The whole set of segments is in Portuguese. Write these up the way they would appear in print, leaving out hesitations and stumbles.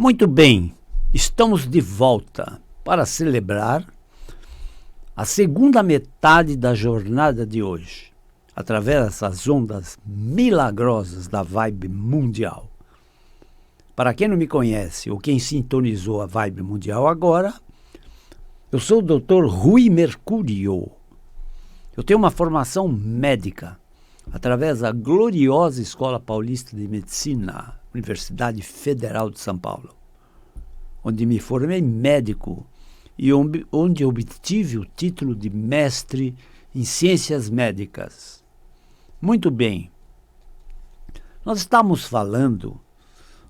Muito bem, estamos de volta para celebrar a segunda metade da jornada de hoje, através dessas ondas milagrosas da vibe mundial. Para quem não me conhece ou quem sintonizou a vibe mundial agora, eu sou o Dr. Rui Mercúrio. Eu tenho uma formação médica através da gloriosa Escola Paulista de Medicina, Universidade Federal de São Paulo, onde me formei médico e onde obtive o título de mestre em ciências médicas. Muito bem, nós estamos falando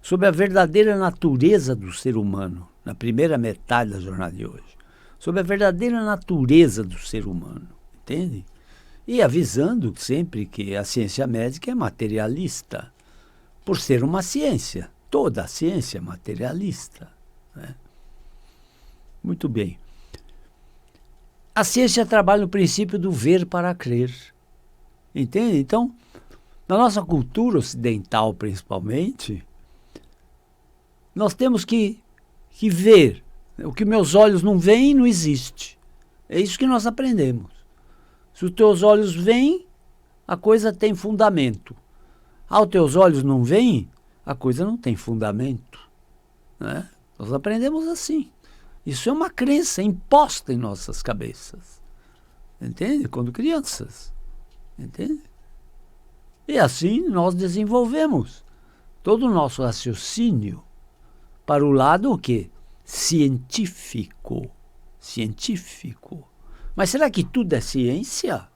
sobre a verdadeira natureza do ser humano, na primeira metade da jornada de hoje. Sobre a verdadeira natureza do ser humano, entende? E avisando sempre que a ciência médica é materialista, por ser uma ciência. Toda a ciência é materialista, né? Muito bem. A ciência trabalha no princípio do ver para crer, entende? Então, na nossa cultura ocidental, principalmente, nós temos que ver. O que meus olhos não veem, não existe. É isso que nós aprendemos. Se os teus olhos veem, a coisa tem fundamento. Os teus olhos não veem, a coisa não tem fundamento, né? Nós aprendemos assim. Isso é uma crença imposta em nossas cabeças. Entende? Quando crianças. Entende? E assim nós desenvolvemos todo o nosso raciocínio para o lado o quê? Científico. Científico. Mas será que tudo é ciência?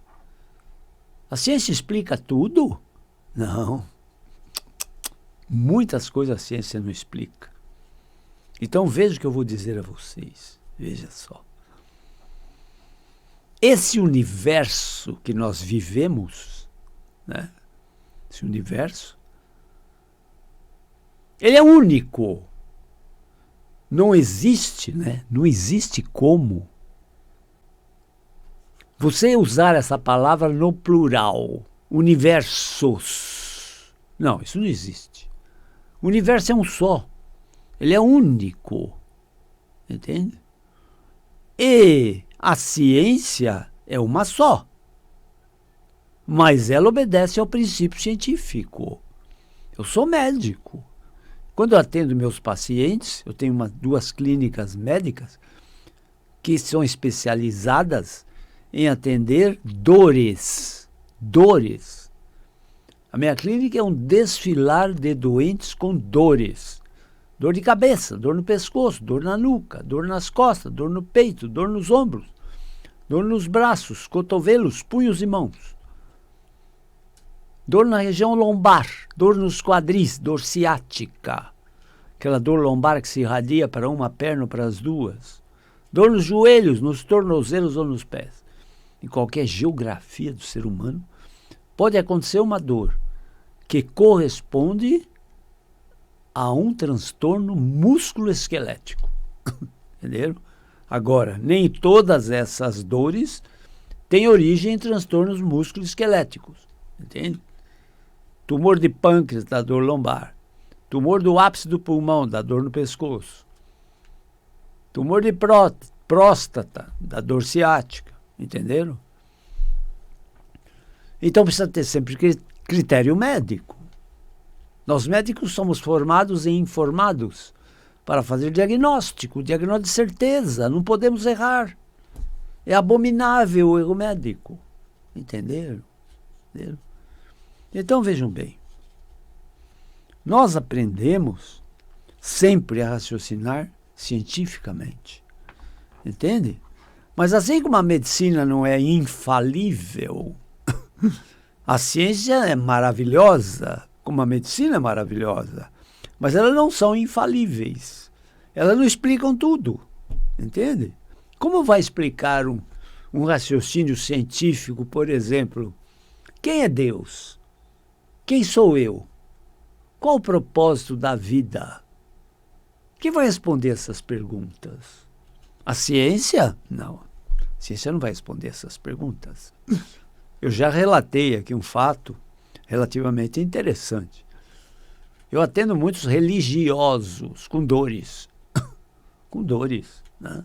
A ciência explica tudo? Não. Muitas coisas a ciência não explica. Então veja o que eu vou dizer a vocês. Veja só. Esse universo que nós vivemos, né? Esse universo, ele é único. Não existe, né? Não existe como você usar essa palavra no plural. Universos. Não, isso não existe. O universo é um só. Ele é único. Entende? E a ciência é uma só. Mas ela obedece ao princípio científico. Eu sou médico. Quando eu atendo meus pacientes, eu tenho duas clínicas médicas que são especializadas em atender dores. Dores. A minha clínica é um desfilar de doentes com dores. Dor de cabeça, dor no pescoço, dor na nuca, dor nas costas, dor no peito, dor nos ombros, dor nos braços, cotovelos, punhos e mãos. Dor na região lombar, dor nos quadris, dor ciática. Aquela dor lombar que se irradia para uma perna ou para as duas. Dor nos joelhos, nos tornozelos ou nos pés. Em qualquer geografia do ser humano, pode acontecer uma dor que corresponde a um transtorno músculo-esquelético. Entenderam? Agora, nem todas essas dores têm origem em transtornos músculo-esqueléticos. Entende? Tumor de pâncreas, da dor lombar. Tumor do ápice do pulmão, da dor no pescoço. Tumor de próstata, da dor ciática. Entenderam? Então precisa ter sempre critério médico. Nós médicos somos formados e informados para fazer diagnóstico de certeza. Não podemos errar. É abominável o erro médico. Entenderam? Entenderam? Então vejam bem. Nós aprendemos sempre a raciocinar cientificamente. Entende? Mas assim como a medicina não é infalível, a ciência é maravilhosa, como a medicina é maravilhosa, mas elas não são infalíveis. Elas não explicam tudo, entende? Como vai explicar um raciocínio científico, por exemplo, quem é Deus? Quem sou eu? Qual o propósito da vida? Quem vai responder essas perguntas? A ciência? Não. A ciência não vai responder essas perguntas. Eu já relatei aqui um fato relativamente interessante. Eu atendo muitos religiosos com dores. Com dores, né?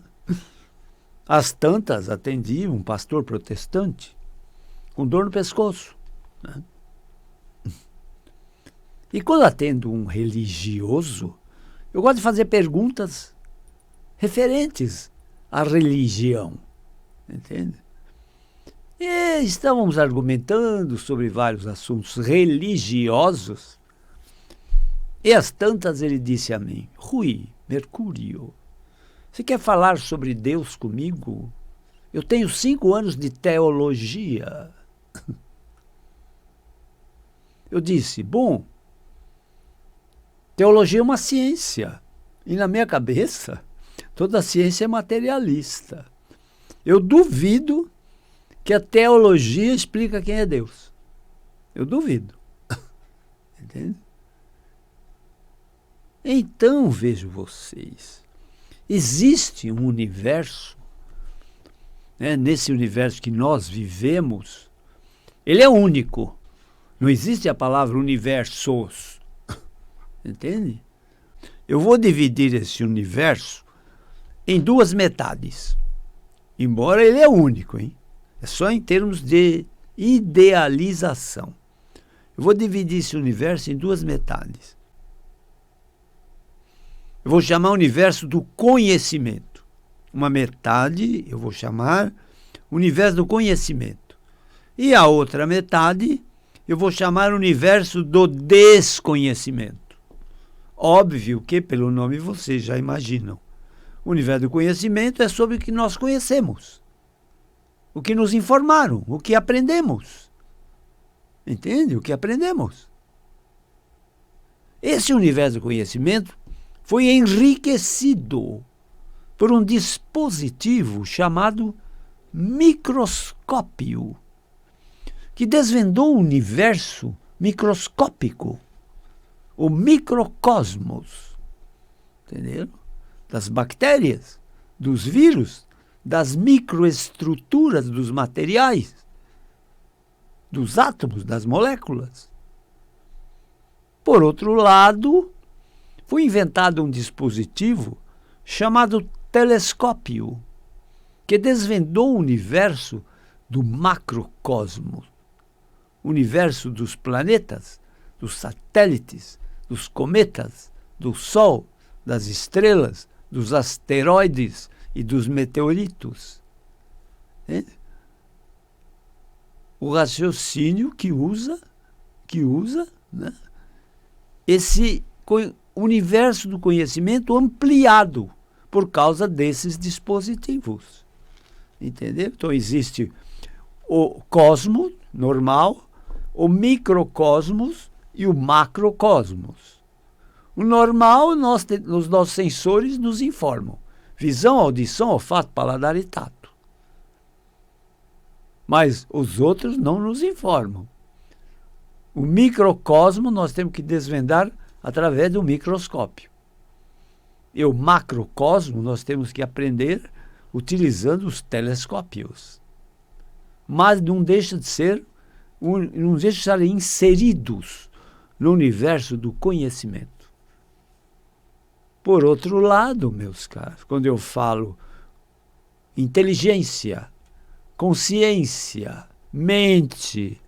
Às tantas, atendi um pastor protestante com dor no pescoço, né? E quando atendo um religioso, eu gosto de fazer perguntas referentes à religião, entende? E estávamos argumentando sobre vários assuntos religiosos, e às tantas ele disse a mim: Rui Mercúrio, você quer falar sobre Deus comigo? Eu tenho 5 anos de teologia. Eu disse: bom, teologia é uma ciência. E na minha cabeça, toda ciência é materialista. Eu duvido que a teologia explica quem é Deus. Eu duvido. Entende? Então, vejo vocês, existe um universo, né, nesse universo que nós vivemos, ele é único. Não existe a palavra universos. Entende? Eu vou dividir esse universo em 2 metades. Embora ele é único, hein? É só em termos de idealização. Eu vou dividir esse universo em 2 metades. Eu vou chamar o universo do conhecimento. Uma metade eu vou chamar universo do conhecimento. E a outra metade eu vou chamar universo do desconhecimento. Óbvio que, pelo nome, vocês já imaginam. O universo do conhecimento é sobre o que nós conhecemos, o que nos informaram, o que aprendemos. Entende? O que aprendemos. Esse universo do conhecimento foi enriquecido por um dispositivo chamado microscópio, que desvendou o universo microscópico, o microcosmos, entenderam? Das bactérias, dos vírus, das microestruturas dos materiais, dos átomos, das moléculas. Por outro lado, foi inventado um dispositivo chamado telescópio, que desvendou o universo do macrocosmos, o universo dos planetas, dos satélites, dos cometas, do Sol, das estrelas, dos asteroides e dos meteoritos. O raciocínio que usa, né, esse universo do conhecimento ampliado por causa desses dispositivos. Entendeu? Então existe o cosmos normal, o microcosmos e o macrocosmos. O normal, os nossos sensores nos informam. Visão, audição, olfato, paladar e tato. Mas os outros não nos informam. O microcosmo nós temos que desvendar através do microscópio. E o macrocosmo nós temos que aprender utilizando os telescópios. Mas não deixa de estar inseridos no universo do conhecimento. Por outro lado, meus caros, quando eu falo inteligência, consciência, mente,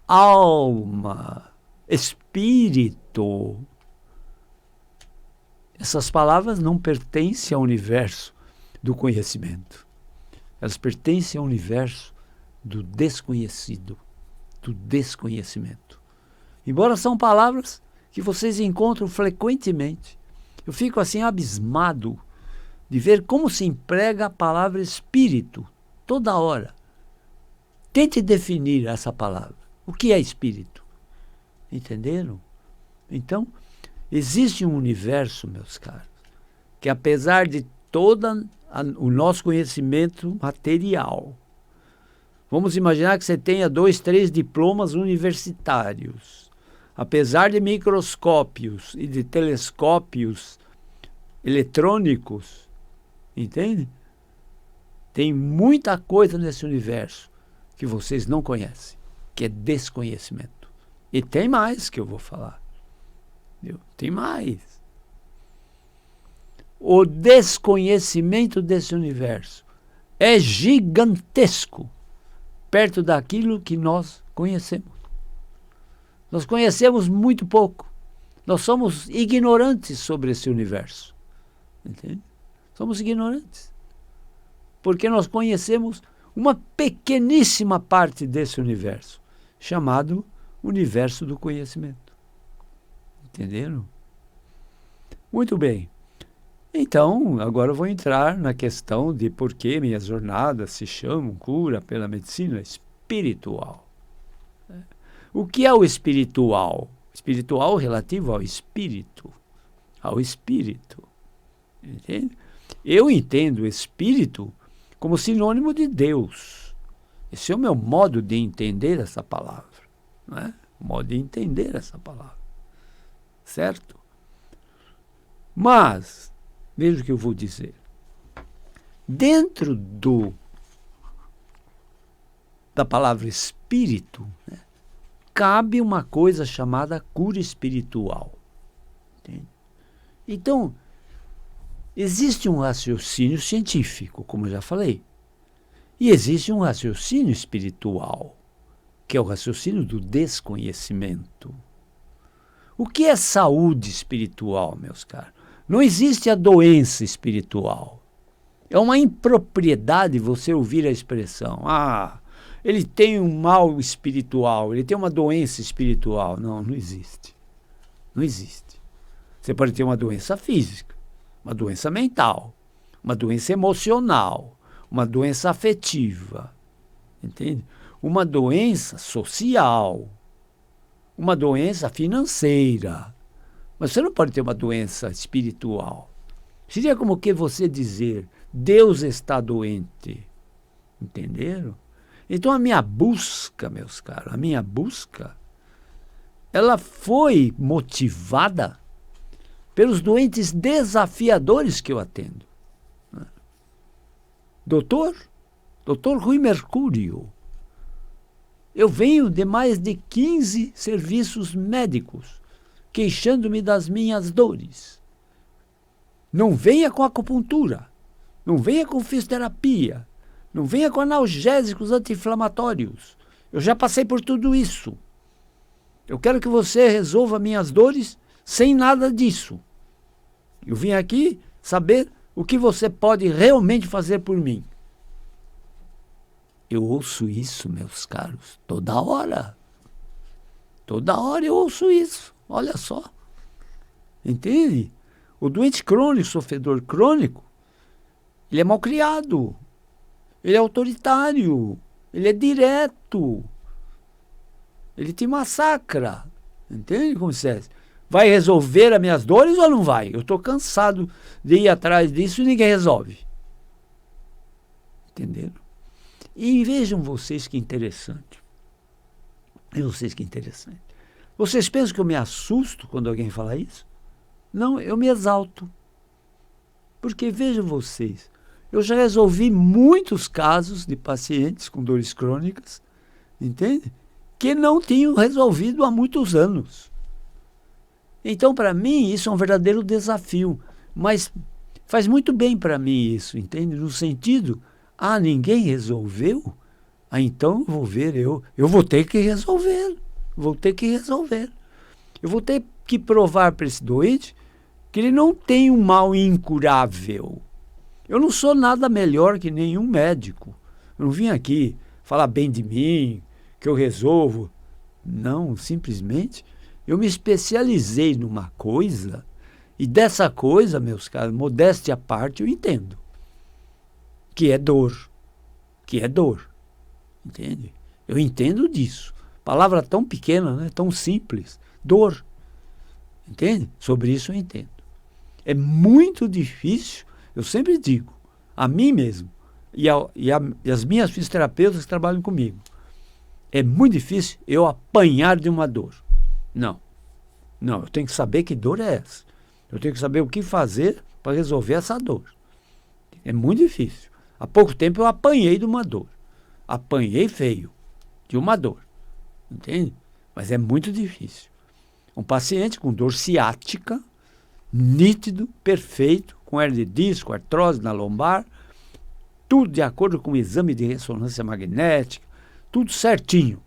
alma, espírito, essas palavras não pertencem ao universo do conhecimento. Elas pertencem ao universo do desconhecido, do desconhecimento. Embora são palavras que vocês encontram frequentemente, eu fico assim abismado de ver como se emprega a palavra espírito toda hora. Tente definir essa palavra. O que é espírito? Entenderam? Então, existe um universo, meus caros, que apesar de todo o nosso conhecimento material, vamos imaginar que você tenha 2, 3 diplomas universitários. Apesar de microscópios e de telescópios eletrônicos, entende? Tem muita coisa nesse universo que vocês não conhecem, que é desconhecimento. E tem mais que eu vou falar. Entendeu? Tem mais. O desconhecimento desse universo é gigantesco perto daquilo que nós conhecemos. Nós conhecemos muito pouco. Nós somos ignorantes sobre esse universo. Entende? Somos ignorantes. Porque nós conhecemos uma pequeníssima parte desse universo, chamado universo do conhecimento. Entenderam? Muito bem. Então, agora eu vou entrar na questão de por que minhas jornadas se chamam cura pela medicina espiritual. O que é o espiritual? Espiritual relativo ao espírito. Ao espírito. Entende? Eu entendo espírito como sinônimo de Deus. Esse é o meu modo de entender essa palavra. Não é? O modo de entender essa palavra. Certo? Mas, veja o que eu vou dizer. Dentro da palavra espírito, né, cabe uma coisa chamada cura espiritual. Entende? Então, existe um raciocínio científico, como eu já falei, e existe um raciocínio espiritual, que é o raciocínio do desconhecimento. O que é saúde espiritual, meus caros? Não existe a doença espiritual. É uma impropriedade você ouvir a expressão, ele tem um mal espiritual, ele tem uma doença espiritual. Não, não existe. Não existe. Você pode ter uma doença física, uma doença mental, uma doença emocional, uma doença afetiva, entende? Uma doença social, uma doença financeira. Mas você não pode ter uma doença espiritual. Seria como que você dizer, Deus está doente. Entenderam? Então a minha busca, meus caros, ela foi motivada pelos doentes desafiadores que eu atendo. Doutor Rui Mercúrio, eu venho de mais de 15 serviços médicos, queixando-me das minhas dores. Não venha com acupuntura, não venha com fisioterapia, não venha com analgésicos anti-inflamatórios. Eu já passei por tudo isso. Eu quero que você resolva minhas dores sem nada disso. Eu vim aqui saber o que você pode realmente fazer por mim. Eu ouço isso, meus caros, toda hora. Toda hora eu ouço isso. Olha só. Entende? O doente crônico, sofredor crônico, ele é mal criado. Ele é autoritário. Ele é direto. Ele te massacra. Entende como se é? Vai resolver as minhas dores ou não vai? Eu estou cansado de ir atrás disso e ninguém resolve. Entenderam? E vejam vocês que interessante. Vocês pensam que eu me assusto quando alguém fala isso? Não, eu me exalto. Porque vejam vocês, eu já resolvi muitos casos de pacientes com dores crônicas, entende? Que não tinham resolvido há muitos anos. Então, para mim, isso é um verdadeiro desafio. Mas faz muito bem para mim isso, entende? No sentido, ninguém resolveu? Então eu vou ver, eu vou ter que resolver. Eu vou ter que provar para esse doente que ele não tem um mal incurável. Eu não sou nada melhor que nenhum médico. Eu não vim aqui falar bem de mim, que eu resolvo. Não, simplesmente eu me especializei numa coisa e dessa coisa, meus caros, modéstia à parte, eu entendo. Que é dor. Entende? Eu entendo disso. Palavra tão pequena, né? Tão simples. Dor. Entende? Sobre isso eu entendo. É muito difícil, eu sempre digo, a mim mesmo e as minhas fisioterapeutas que trabalham comigo, é muito difícil eu apanhar de uma dor. Não, eu tenho que saber que dor é essa. Eu tenho que saber o que fazer para resolver essa dor. É muito difícil. Há pouco tempo eu apanhei de uma dor. Apanhei feio de uma dor. Entende? Mas é muito difícil. Um paciente com dor ciática, nítido, perfeito, com hernia de disco, artrose na lombar, tudo de acordo com o exame de ressonância magnética, tudo certinho.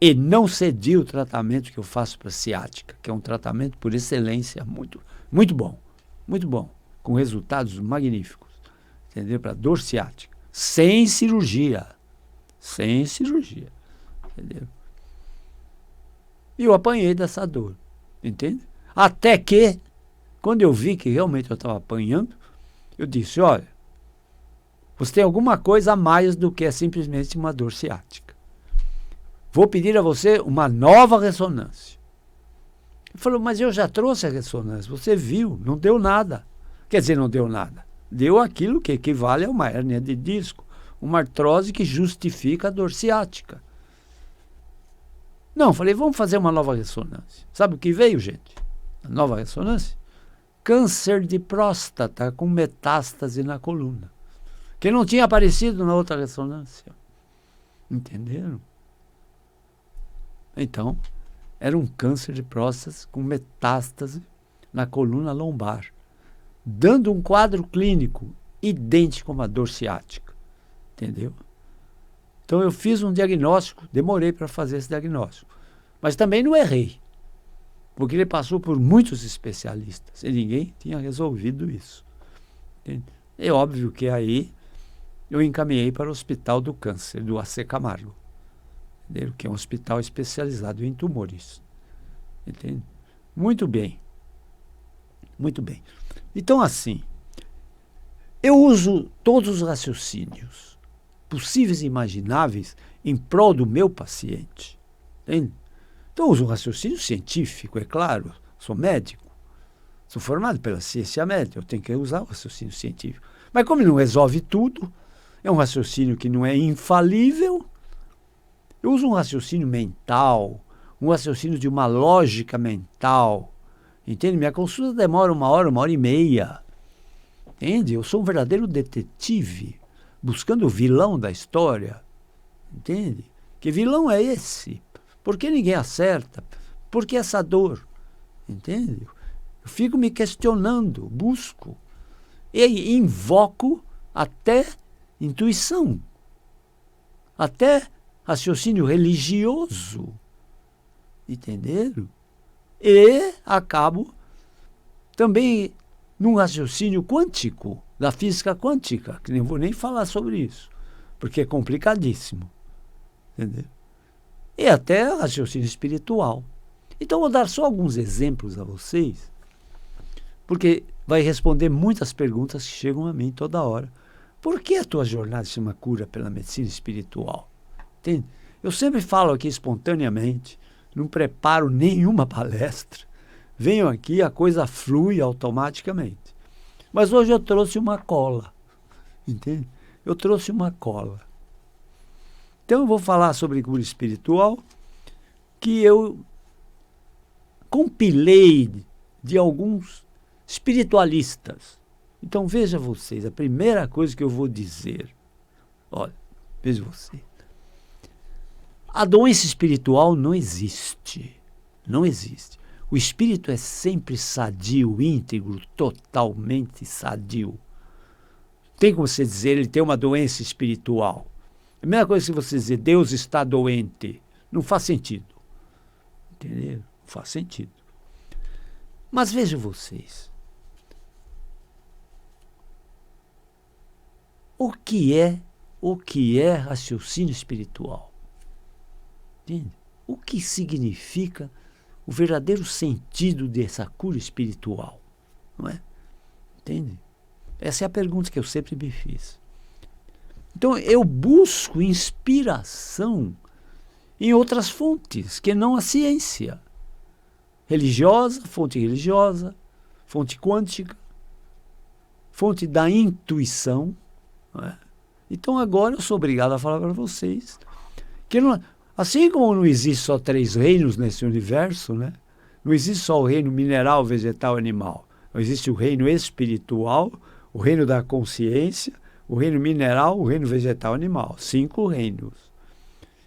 E não cedi o tratamento que eu faço para ciática, que é um tratamento por excelência muito, muito bom, com resultados magníficos, entendeu? Para dor ciática, sem cirurgia, entendeu? E eu apanhei dessa dor, entende? Até que, quando eu vi que realmente eu estava apanhando, eu disse, olha, você tem alguma coisa a mais do que é simplesmente uma dor ciática. Vou pedir a você uma nova ressonância. Ele falou, mas eu já trouxe a ressonância, você viu, não deu nada. Quer dizer, não deu nada. Deu aquilo que equivale a uma hérnia de disco, uma artrose que justifica a dor ciática. Não, falei, vamos fazer uma nova ressonância. Sabe o que veio, gente? A nova ressonância? Câncer de próstata com metástase na coluna, que não tinha aparecido na outra ressonância. Entenderam? Então, era um câncer de próstata com metástase na coluna lombar, dando um quadro clínico idêntico a uma dor ciática. Entendeu? Então, eu fiz um diagnóstico, demorei para fazer esse diagnóstico, mas também não errei, porque ele passou por muitos especialistas e ninguém tinha resolvido isso. Entende? É óbvio que aí eu encaminhei para o Hospital do Câncer, do AC Camargo, entendeu? Que é um hospital especializado em tumores. Entende? Muito bem. Muito bem. Então, assim, eu uso todos os raciocínios possíveis e imagináveis em prol do meu paciente. Entende? Então, eu uso um raciocínio científico, é claro. Sou médico. Sou formado pela ciência médica. Eu tenho que usar o raciocínio científico. Mas como ele não resolve tudo, é um raciocínio que não é infalível, eu uso um raciocínio mental, um raciocínio de uma lógica mental. Entende? Minha consulta demora 1 hora, 1 hora e meia. Entende? Eu sou um verdadeiro detetive, buscando o vilão da história. Entende? Que vilão é esse? Por que ninguém acerta? Por que essa dor? Entende? Eu fico me questionando, busco. E invoco até intuição, até raciocínio religioso. Entenderam? E acabo também num raciocínio quântico, da física quântica, que não vou nem falar sobre isso, porque é complicadíssimo. Entendeu? E até raciocínio espiritual. Então, vou dar só alguns exemplos a vocês, porque vai responder muitas perguntas que chegam a mim toda hora. Por que a tua jornada se chama cura pela medicina espiritual? Entende? Eu sempre falo aqui espontaneamente, não preparo nenhuma palestra. Venho aqui, a coisa flui automaticamente. Mas hoje eu trouxe uma cola. Entende? Eu trouxe uma cola. Então eu vou falar sobre cura espiritual, que eu compilei de alguns espiritualistas. Então veja vocês, a primeira coisa que eu vou dizer, olha, veja você. A doença espiritual não existe. Não existe. O espírito é sempre sadio, íntegro, totalmente sadio. Tem como você dizer, ele tem uma doença espiritual. A mesma coisa que você dizer, Deus está doente. Não faz sentido. Entendeu? Não faz sentido. Mas vejam vocês. O que é raciocínio espiritual? Entende? O que significa o verdadeiro sentido dessa cura espiritual? Não é? Entende? Essa é a pergunta que eu sempre me fiz. Então, eu busco inspiração em outras fontes, que não a ciência. Religiosa, fonte quântica, fonte da intuição. Não é? Então, agora eu sou obrigado a falar para vocês que, assim como não existe só 3 reinos nesse universo, né? Não existe só o reino mineral, vegetal, animal. Não existe o reino espiritual, o reino da consciência, o reino mineral, o reino vegetal, animal. 5 reinos.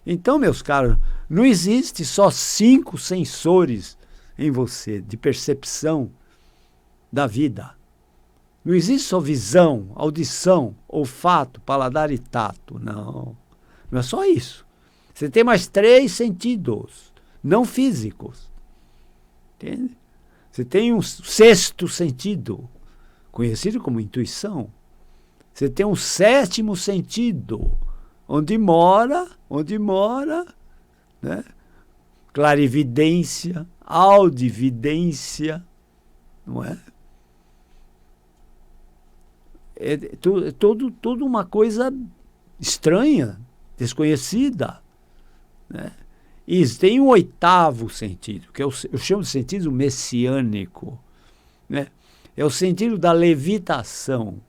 Então, meus caros, Não existe só 5 sensores em você de percepção da vida. Não existe só visão, audição, olfato, paladar e tato. Não. Não é só isso. Você tem mais 3 sentidos, não físicos. Entende? Você tem um 6º sentido, conhecido como intuição. Você tem um 7º sentido, onde mora, né? Clarividência, audividência, não é? É tudo uma coisa estranha, desconhecida, né? E tem um 8º sentido, que eu chamo de sentido messiânico, né? É o sentido da levitação.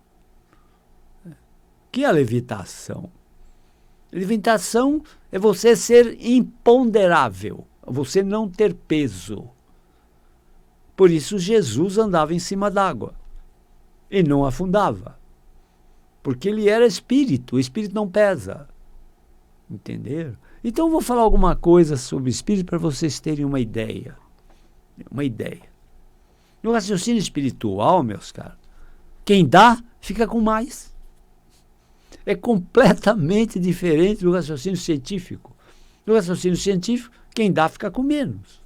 O que é a levitação? Levitação é você ser imponderável, você não ter peso. Por isso Jesus andava em cima d'água e não afundava, porque ele era espírito, o espírito não pesa. Entenderam? Então eu vou falar alguma coisa sobre espírito para vocês terem uma ideia. Uma ideia. No raciocínio espiritual, meus caros, quem dá, fica com mais. É completamente diferente do raciocínio científico. No raciocínio científico, quem dá, fica com menos.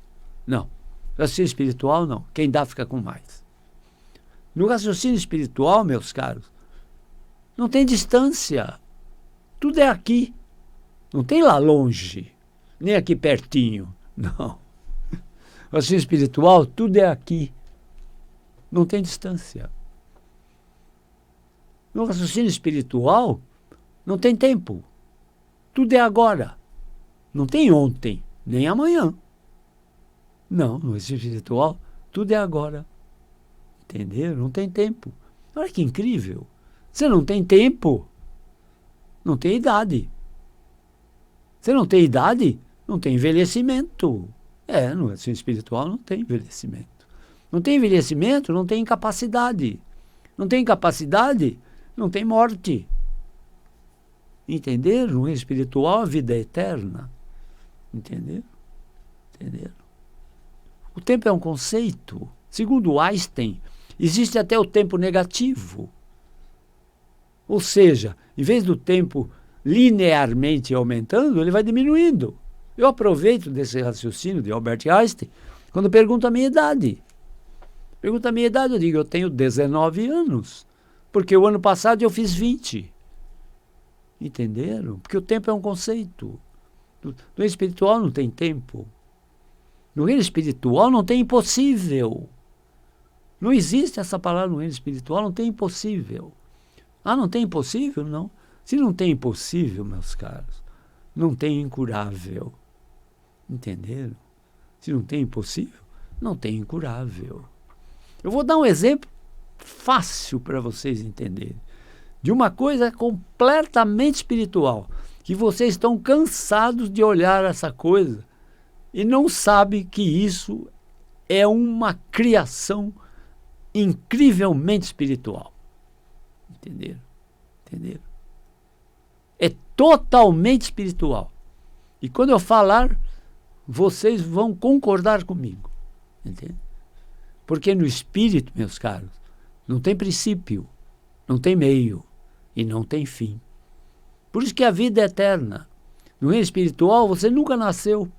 Não. No raciocínio espiritual, não. Quem dá, fica com mais. No raciocínio espiritual, meus caros, não tem distância. Tudo é aqui. Não tem lá longe, nem aqui pertinho. Não. No raciocínio espiritual, tudo é aqui. Não tem distância. No raciocínio espiritual, não tem tempo. Tudo é agora. Não tem ontem, nem amanhã. Não, no raciocínio espiritual, tudo é agora. Entenderam? Não tem tempo. Olha que incrível. Você não tem tempo, não tem idade. Você não tem idade, não tem envelhecimento. No raciocínio espiritual não tem envelhecimento. Não tem envelhecimento, não tem incapacidade. Não tem incapacidade, não tem morte. Entenderam? No reino espiritual, a vida é eterna. Entenderam? Entenderam? O tempo é um conceito. Segundo Einstein, existe até o tempo negativo. Ou seja, em vez do tempo linearmente aumentando, ele vai diminuindo. Eu aproveito desse raciocínio de Albert Einstein quando pergunto a minha idade. Pergunta a minha idade, eu digo, eu tenho 19 anos, porque o ano passado eu fiz 20. Entenderam? Porque o tempo é um conceito. No reino espiritual não tem tempo. No reino espiritual não tem impossível. Não existe essa palavra no reino espiritual, não tem impossível. Ah, não tem impossível? Não. Se não tem impossível, meus caros, não tem incurável. Entenderam? Se não tem impossível, não tem incurável. Eu vou dar um exemplo fácil para vocês entenderem. De uma coisa completamente espiritual, que vocês estão cansados de olhar essa coisa e não sabem que isso é uma criação incrivelmente espiritual. Entenderam? Entenderam? É totalmente espiritual. E quando eu falar, vocês vão concordar comigo. Entende? Porque no espírito, meus caros, não tem princípio, não tem meio e não tem fim. Por isso que a vida é eterna. No reino espiritual, você nunca nasceu.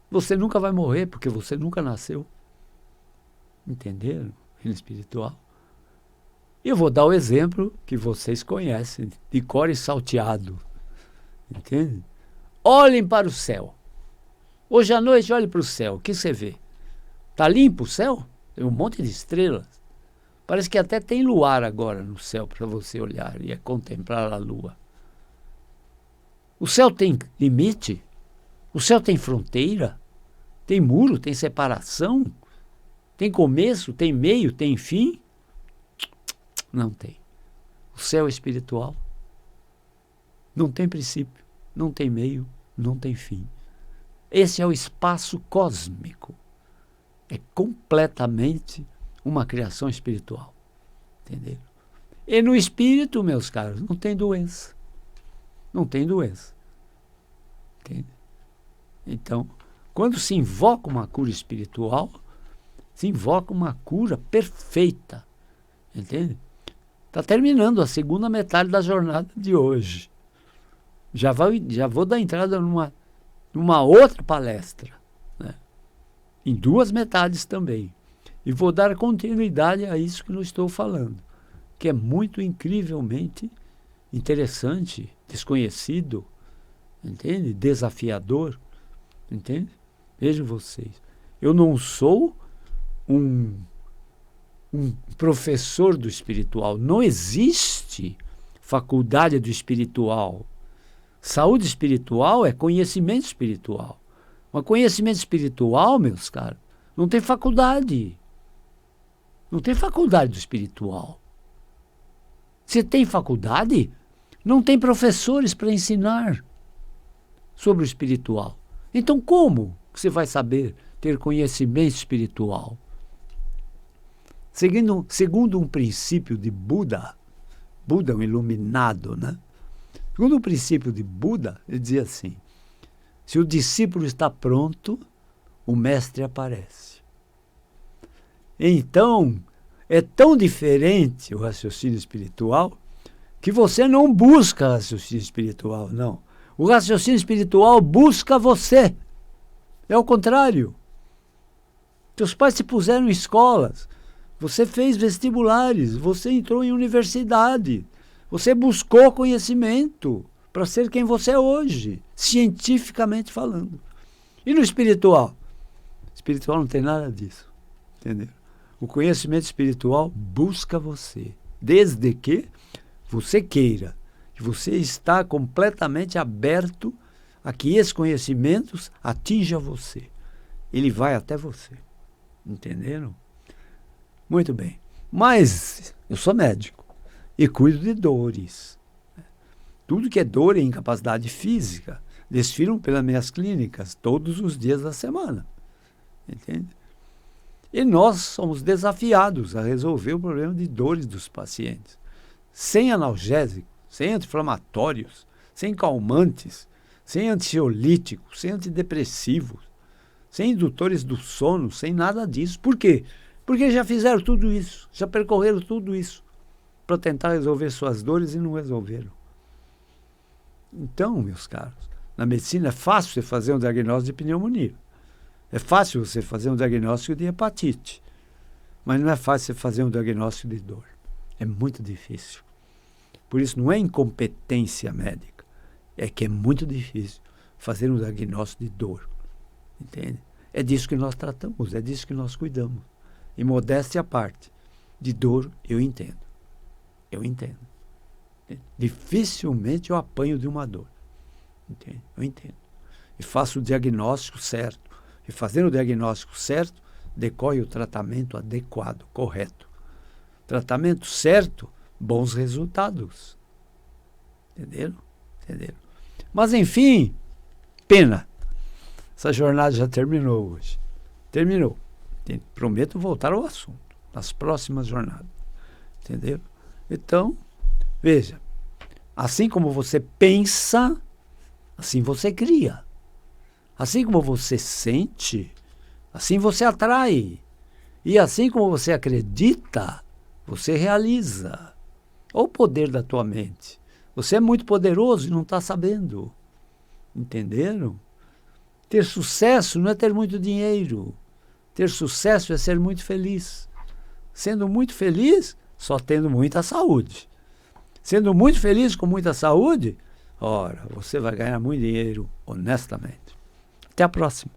Você nunca vai morrer, porque você nunca nasceu. Entenderam? Reino espiritual. Eu vou dar o exemplo que vocês conhecem, de cor e salteado. Entende? Olhem para o céu. Hoje à noite, olhe para o céu. O que você vê? Está limpo o céu? Tem um monte de estrelas. Parece que até tem luar agora no céu para você olhar e contemplar a lua. O céu tem limite? O céu tem fronteira? Tem muro? Tem separação? Tem começo? Tem meio? Tem fim? Não tem. O céu é espiritual. Não tem princípio, não tem meio, não tem fim. Esse é o espaço cósmico. É completamente uma criação espiritual. Entenderam? E no espírito, meus caros, não tem doença. Não tem doença. Entende? Então, quando se invoca uma cura espiritual, se invoca uma cura perfeita. Entende? Está terminando a segunda metade da jornada de hoje. Já vou dar entrada numa outra palestra, né? Em duas metades também. E vou dar continuidade a isso que eu estou falando, que é muito incrivelmente interessante, desconhecido, entende? Desafiador, entende? Vejam vocês, eu não sou um professor do espiritual, não existe faculdade do espiritual. Saúde espiritual é conhecimento espiritual. Mas conhecimento espiritual, meus caros, não tem faculdade. Não tem faculdade do espiritual. Se tem faculdade, não tem professores para ensinar sobre o espiritual. Então, como você vai saber ter conhecimento espiritual? Segundo um princípio de Buda, Buda é um iluminado, né? Segundo o princípio de Buda, ele dizia assim: se o discípulo está pronto, o mestre aparece. Então, é tão diferente o raciocínio espiritual que você não busca raciocínio espiritual, não. O raciocínio espiritual busca você. É o contrário. Teus pais te puseram em escolas, você fez vestibulares, você entrou em universidade, você buscou conhecimento para ser quem você é hoje, cientificamente falando. E no espiritual? O espiritual não tem nada disso, entendeu? O conhecimento espiritual busca você, desde que você queira, que você está completamente aberto a que esses conhecimentos atinjam você. Ele vai até você, entenderam? Muito bem, mas eu sou médico e cuido de dores. Tudo que é dor e incapacidade física desfilam pelas minhas clínicas todos os dias da semana, entende? E nós somos desafiados a resolver o problema de dores dos pacientes. Sem analgésicos, sem anti-inflamatórios, sem calmantes, sem ansiolíticos, sem antidepressivos, sem indutores do sono, sem nada disso. Por quê? Porque já fizeram tudo isso, já percorreram tudo isso para tentar resolver suas dores e não resolveram. Então, meus caros, na medicina é fácil você fazer um diagnóstico de pneumonia. É fácil você fazer um diagnóstico de hepatite, mas não é fácil você fazer um diagnóstico de dor. É muito difícil. Por isso não é incompetência médica, é que é muito difícil fazer um diagnóstico de dor, entende? É disso que nós tratamos, é disso que nós cuidamos. E modéstia à parte, de dor eu entendo. Eu entendo. Dificilmente eu apanho de uma dor, entende? Eu entendo. E faço o diagnóstico certo. E fazendo o diagnóstico certo, decorre o tratamento adequado, correto. Tratamento certo, bons resultados. Entenderam? Entenderam? Mas, enfim, pena. Essa jornada já terminou hoje. Terminou. Prometo voltar ao assunto nas próximas jornadas. Entendeu? Então, veja, assim como você pensa, assim você cria. Assim como você sente, assim você atrai. E assim como você acredita, você realiza. Olha o poder da tua mente. Você é muito poderoso e não está sabendo. Entenderam? Ter sucesso não é ter muito dinheiro. Ter sucesso é ser muito feliz. Sendo muito feliz, só tendo muita saúde. Sendo muito feliz com muita saúde, ora, você vai ganhar muito dinheiro honestamente. Até a próxima.